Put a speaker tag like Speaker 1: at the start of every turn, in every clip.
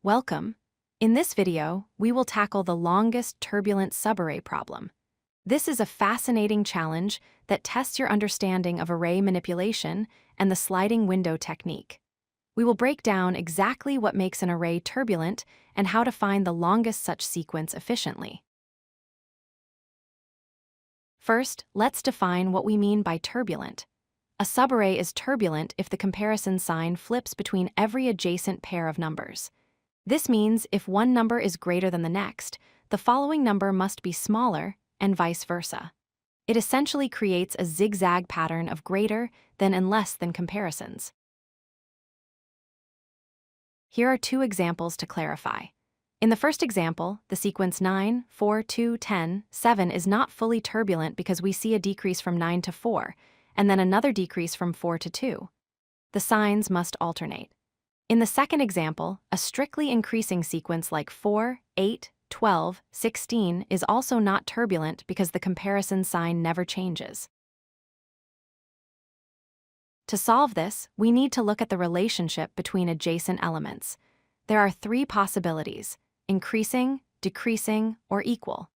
Speaker 1: Welcome. In this video, we will tackle the longest turbulent subarray problem. This is a fascinating challenge that tests your understanding of array manipulation and the sliding window technique. We will break down exactly what makes an array turbulent and how to find the longest such sequence efficiently. First, let's define what we mean by turbulent. A subarray is turbulent if the comparison sign flips between every adjacent pair of numbers. This means if one number is greater than the next, the following number must be smaller, and vice versa. It essentially creates a zigzag pattern of greater than and less than comparisons. Here are two examples to clarify. In the first example, the sequence 9, 4, 2, 10, 7 is not fully turbulent because we see a decrease from 9 to 4, and then another decrease from 4 to 2. The signs must alternate. In the second example, a strictly increasing sequence like 4, 8, 12, 16 is also not turbulent because the comparison sign never changes. To solve this, we need to look at the relationship between adjacent elements. There are three possibilities: increasing, decreasing, or equal.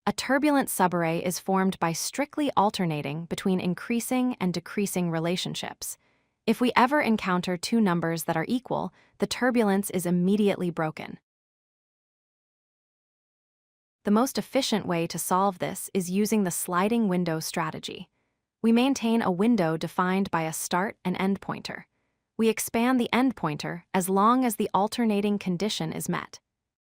Speaker 1: A turbulent subarray is formed by strictly alternating between increasing and decreasing relationships. If we ever encounter two numbers that are equal, the turbulence is immediately broken. The most efficient way to solve this is using the sliding window strategy. We maintain a window defined by a start and end pointer. We expand the end pointer as long as the alternating condition is met.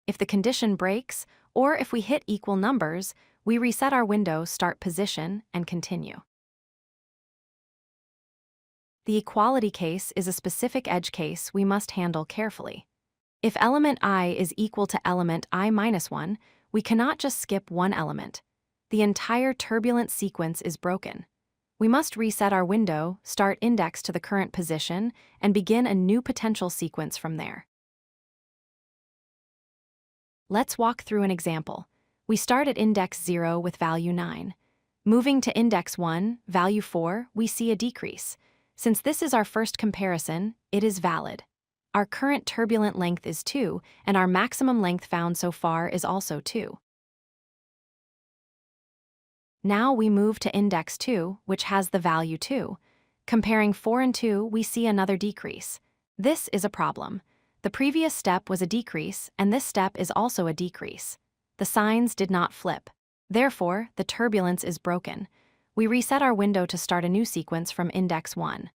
Speaker 1: If the condition breaks, or if we hit equal numbers, we reset our window start position and continue. The equality case is a specific edge case we must handle carefully. If element I is equal to element I-1, we cannot just skip one element. The entire turbulent sequence is broken. We must reset our window, start index to the current position, and begin a new potential sequence from there. Let's walk through an example. We start at index 0 with value 9. Moving to index 1, value 4, we see a decrease. Since this is our first comparison, it is valid. Our current turbulent length is 2, and our maximum length found so far is also 2. Now we move to index 2, which has the value 2. Comparing 4 and 2, we see another decrease. This is a problem. The previous step was a decrease, and this step is also a decrease. The signs did not flip. Therefore, the turbulence is broken. We reset our window to start a new sequence from index 1.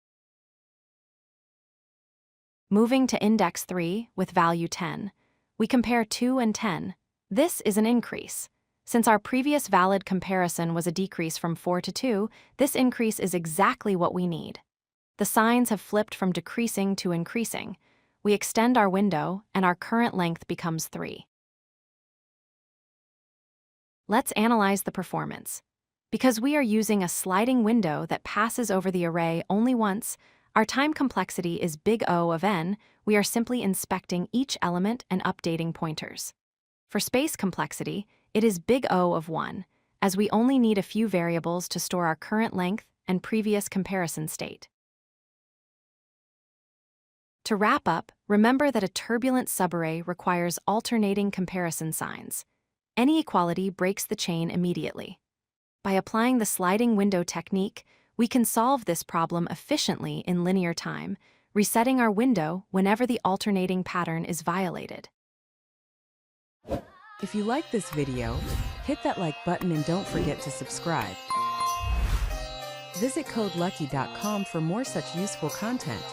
Speaker 1: Moving to index 3 with value 10, we compare 2 and 10. This is an increase. Since our previous valid comparison was a decrease from 4 to 2, this increase is exactly what we need. The signs have flipped from decreasing to increasing. We extend our window, and our current length becomes 3. Let's analyze the performance. Because we are using a sliding window that passes over the array only once, our time complexity is big O of n. We are simply inspecting each element and updating pointers. For space complexity, it is big O of 1, as we only need a few variables to store our current length and previous comparison state. To wrap up, remember that a turbulent subarray requires alternating comparison signs. Any equality breaks the chain immediately. By applying the sliding window technique, we can solve this problem efficiently in linear time, resetting our window whenever the alternating pattern is violated.
Speaker 2: If you like this video, hit that like button and don't forget to subscribe. Visit codelucky.com for more such useful content.